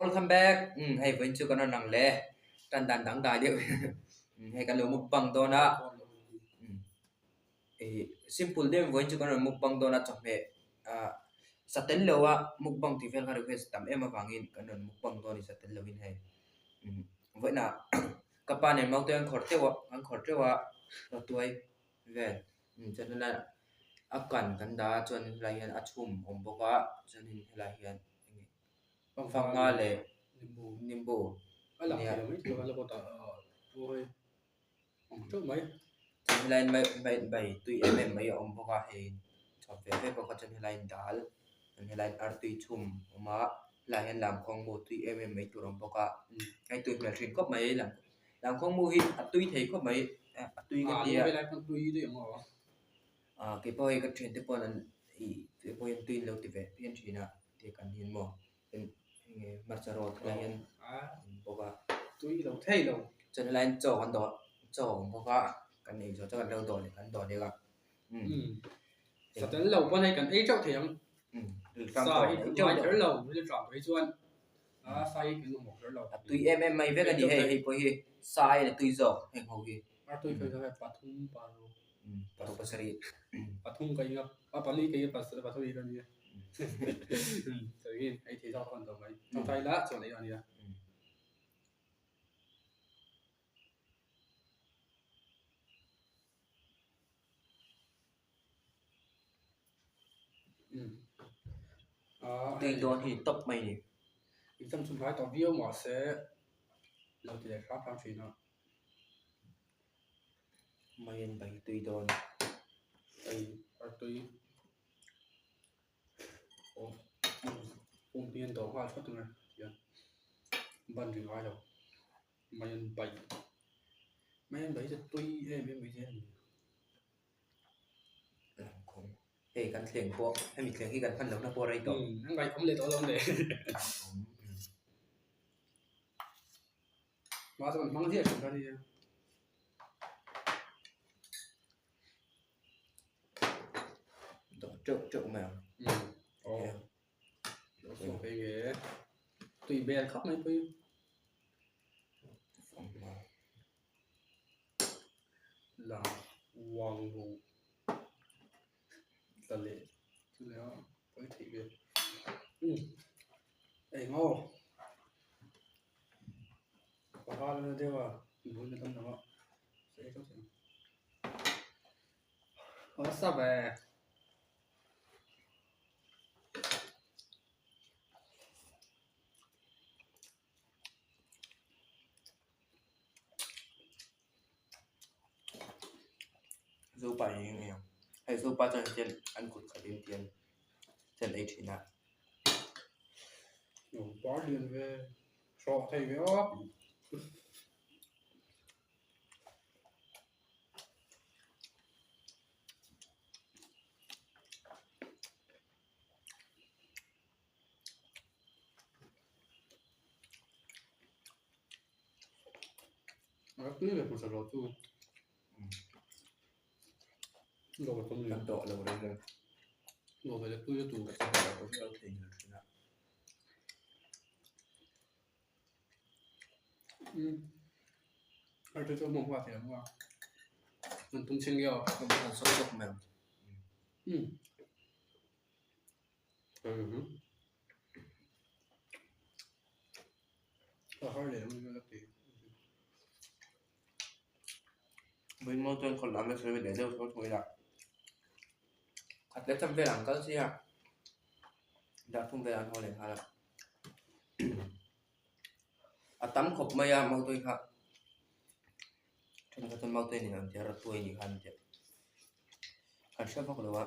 welcome back. Hay vẫn chưa có năng lẽ tan tan đắng đại điệu. Hay cái lỗ mukbang đó na. Simple dem vẫn chưa có mukbang đó na trong hệ. Sa tel lo wa mukbang thì phải khai được tam em mà vangin cái mukbang đó thì sa tel lo in hay. Vậy na kapan em mau tôi ăn khort tewa rồi tôi về. Cho nên là akan kan da chuan lai hian achum om boka chuan hin lai hian fanga le nimbu ala ya mai lo ala bota oi chu mai chuan lai mai tui mai om boka he chop ve boka chuan lai dal chuan lai ar tui chum oma lai hian lam khong mo tui mai tur om boka ai tui mel thin kop mai lam khong mu hi atui thei kop mai atui ka tia lai kan tui de mo cái bôi cái chuyện tiếp bọn anh cái bôi anh tuyên lâu thì về phiên chỉ là thì cần hiền mò bên mặt trời rồi là hiền bố cả tui lâu thay lâu cho nên là anh cho anh đó cho bố cả cần này cho anh lâu đỏ để anh đỏ đi cả sao đến lâu quan hay cần ấy trong thiện sai mai trở lâu mới chọn với chuan sai cái một trở lâu tùy em mày biết cái gì hay bôi hi sai là tùy giờ hay hầu hi tùy phải là patung paru paru pasari patung cái ngap pali cái pasari cái gì rồi ấy thì sao còn đâu mấy trong tay lá cho lấy anh tùy đón thì top mày nhỉ trong suy thoái tàu view mà sẽ lâu thì để phát phát triển nó mày anh bảy tùy đón tùy ôm tiền tàu hoa xuất từ này bận thì ai đâu mày anh bảy sẽ tùy em mấy gì không thì cần thiền bộ hay mình thiền khi cần phân đấu nó bộ đây tổ anh bảy không lấy tổ lông để mà sao còn mang gì ra đi trộn mèo xuống cái ghế tùy bè khóc mấy tùy là hoàng vụ là lệ chứ nếu với thị việt ê ngô có hoa lên theo à muốn người tâm đó sẽ có thể có sao về dâu bảy nghèo hay dâu ba trăm tiền ăn cột cả đêm tiền tiền ấy chỉ là quá điên về sọ thầy với ó cứ là một số đồ tu đồ không làm độ lâu đây rồi đồ về là tu cho tu cái sao đó cũng đâu thì là ở đây cho mông hoa thì đúng không mình tung sinh yêu không có sốt sốt mèo hơi để mình là tí mình mua trên còn làm được rồi để đâu thôi là thật để trong về làm cái gì à đã không về làm thôi để hay là tắm khop mày à mau tôi khác trên cái mau tôi này làm gì ra tôi gì ăn chứ ăn sao không được à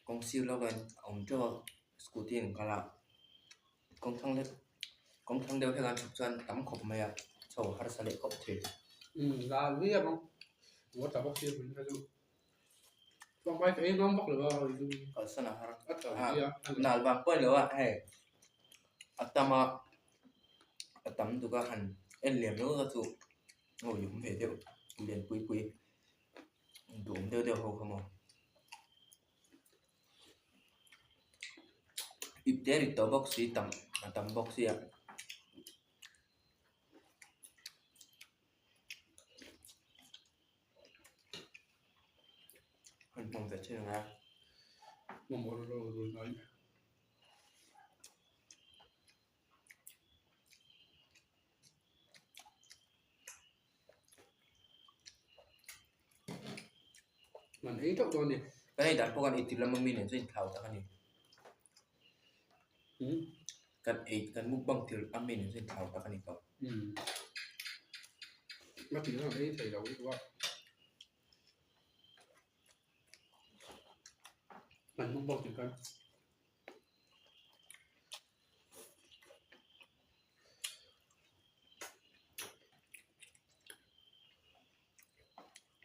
công siêu lâu rồi ông cho scooty này cả là công thăng đều phải làm chụp chân tắm khop mày à sau har sa lệ khop thì là lý à không muốn tập bóc siêu mình phảiดูต้องไปเองน้องบอกเลยว่าดู ở sân nào har อัดต่อดีอ่ะ nào vàng quên rồi à hay tắm tụi các hành em liềm nữa các tụ ngồi dùng về tiêu liền quý đủ tiêu hầu không à ít để tao bóc xí tắm tầm bọc xiêm mình mong phải chơi ra mong muốn rồi nói mình ấy trọng con đi cái này đặt bukan itu lama minum sih tahu tak kan ni kan mukbang til amin sih tahu tak kan ni kau mắt thì nó là đấy thầy đầu đúng không mình không bao tiền cân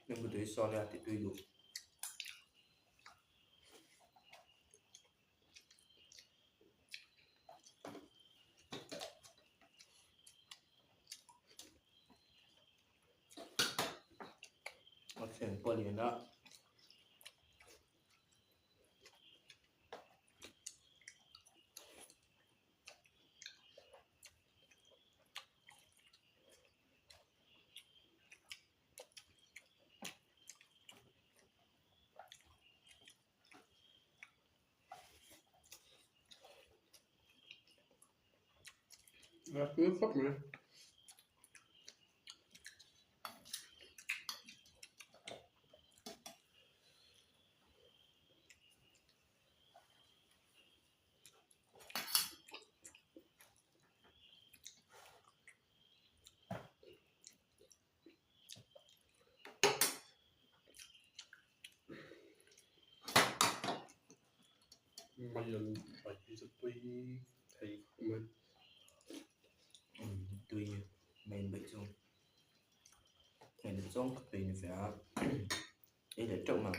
nhưng mà tôi so ra thì tôi đủ option poly đó là cứ phấp mà bây giờ phải rất tùy thầy mình tùy mình bị xong mình được xong tùy là phải đây là trọng mà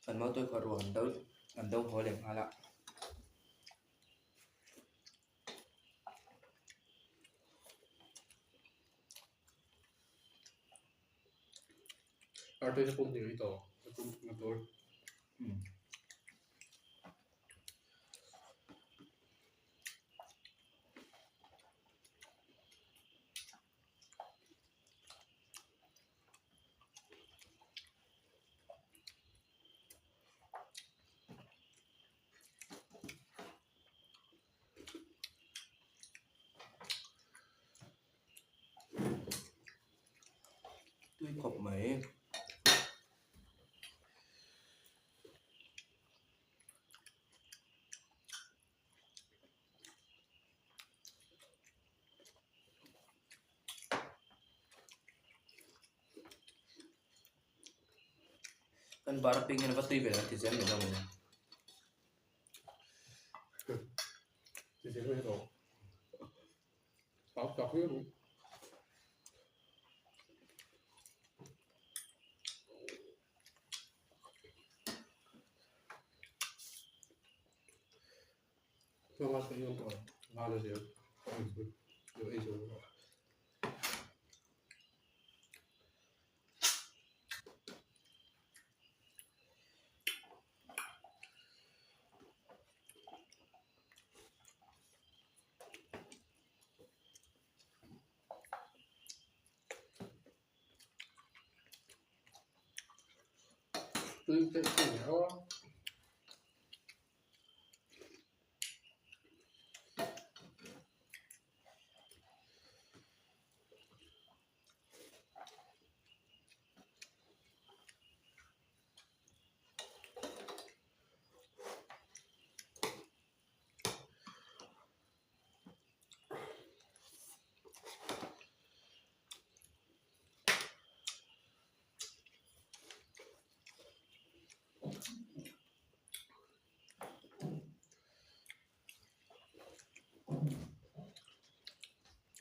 phần mau tôi có rồi ăn đâu hồi liền hoa lạ ở đây nó cũng nhiều ý tổ nó cũng là tôi tôi cọc mấy kan baru pengen apa tuh ibarat desain ya kamu thì thế mới tổ sáu chọc nữa đúng tôi bắt cái yêu cầu vào được rồi rồi ý rồi tôi tự hiểu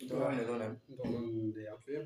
Đó này tôi này còn để áp tiếp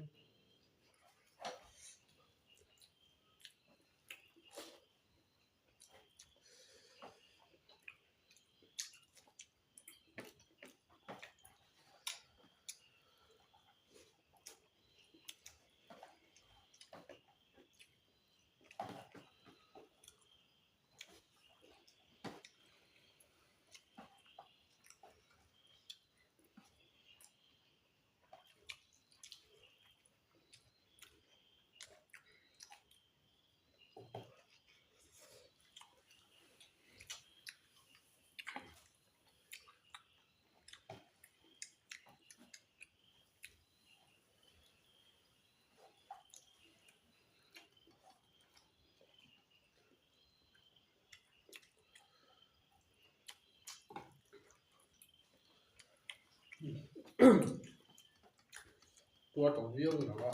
ตัวตรงที่ยังหรือว่า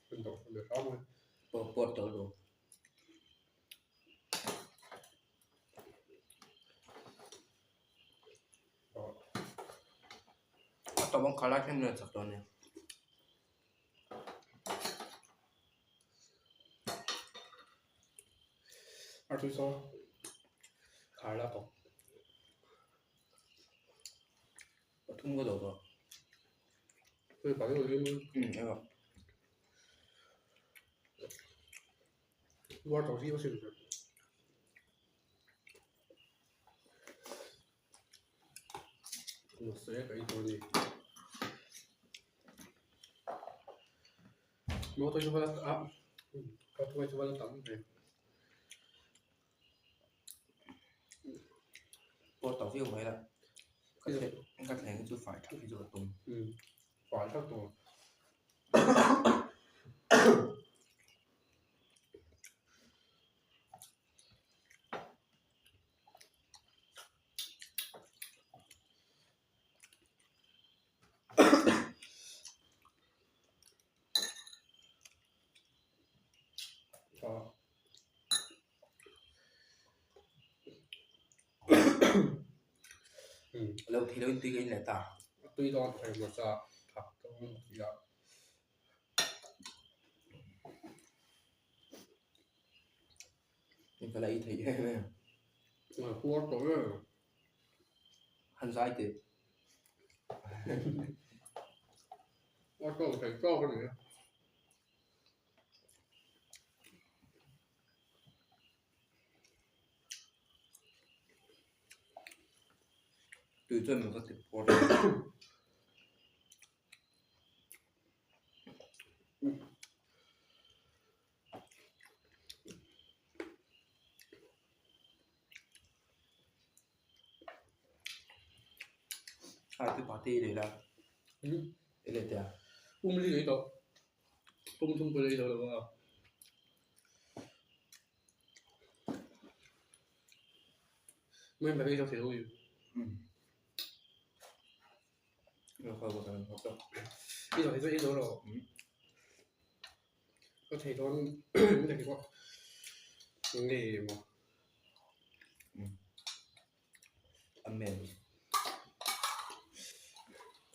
เป็นตรงเดือดร้อนเลย ปวดตัวดูตัวบังคับให้เงินสักตัวเนี่ยArtuso Carla toทุ่มก็โดดตัวคือปากที่เราเรียน ใช่ป่ะ ว่าตรงที่เขาสื่อหนูเสียกับอีตัวนี้โน้ตที่ว่าอ่ะก็ตัวที่ว่าตั้งเลย ปวดต่อฟิวไว้ละก็แทงจุดฝ่ายที่จุดตุ้ม ฝ่ายเท่าตัวแล้วทีเราตีกันไหนตา ตุยตอนไทยมันจะถักต้องยาว นี่ก็เลยทีให้ไหม พวกตัวเนี่ย หันซ้ายตี ว่าต้องใส่ก้อนกันเนี่ย ตื่นจนมันก็ติดปวดที่ปาร์ตี้เลยละเอเลเตีย 꿈을 리더 똥좀 리더가 맨 매일 저 대우유 เราคอยบอกกันครับ 리더 해서 리더로 그 대돈 근데 그거 근데 뭐 อเมน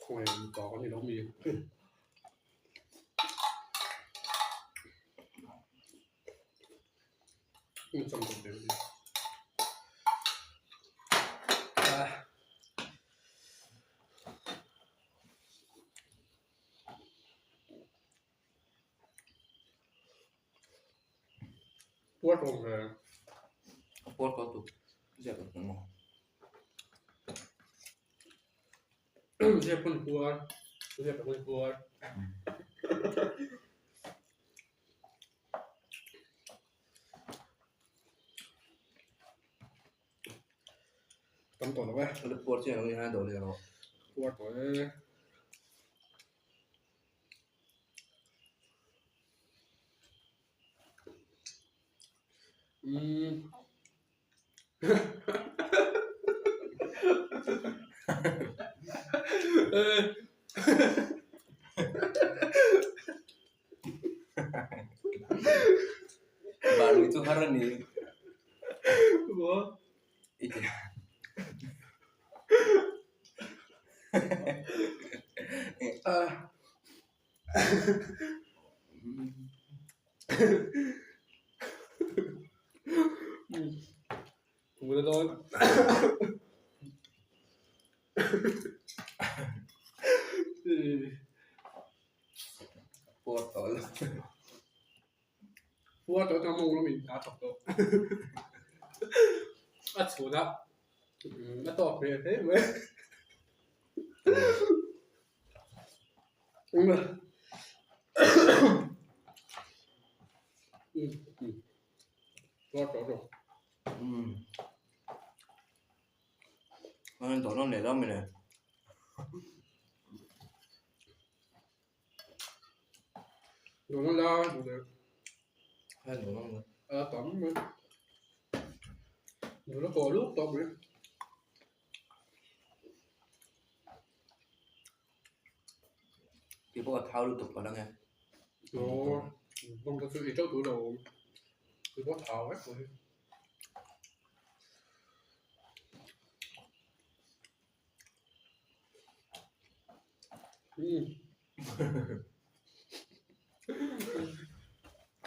코에 거기 너무 좀 때문에ปวดตรงเลย ปวดก็ตุกเจ็บกับหมอ เรียกคนปวดเรียกคนปวดตั้งตัวแล้วไหม แล้วปวดเจ็บเราเนี่ยโดนเลยเรา ปวดตัวเลยbaru itu haran nih Wah itu Boleh dong. Botol. Botol kamu belum minta botol. Ah sudah. Atau apa ya? Enggak. Botol. Anh tổ nó này đó mày nè. Đồ nó la, đồ này. Hay đồ nó nữa. Tẩm nữa. Đồ nó còn lúc tẩm nữa. thì bố thao được tục vào đó nghe Ồ, mong thật sự thì chỗ tủ đồ thì có thảo hết rồi.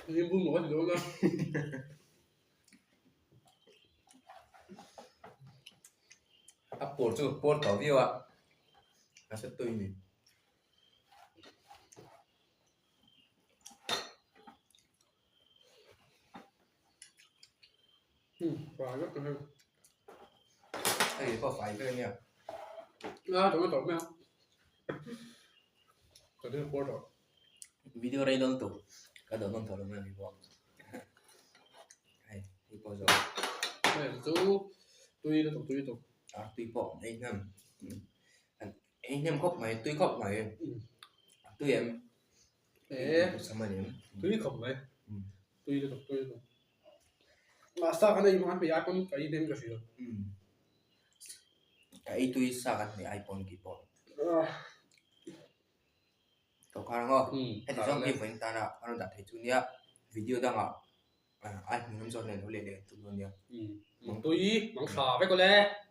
Nhưng vui mỗi thì luôn đó. Apple chứ Apple có view ạ nó sẽ tùy mình Và rất là hay. đây có phải cái nha Tụi nó tụi không? Tụi nó bố rồi. video đây đơn tụ cả đồ non thở luôn mình bỏ hay thì có rồi Này chú tùy tụi. tùy bỏ anh em khóc mày tùy khóc mày tùy em sao mà em tùy không vậy. Tùy tụi. Mà sao cái này mà anh bị ai con cái đem cái gì rồi? cái tùy sao cái này iPhone kịp bỏ cậu khá không hay thì trong game của anh ta là anh đã thấy chú nhé video đang ạ ai muốn làm cho này nó lên tụi luôn nhé Tùy mong xả với cô lẽ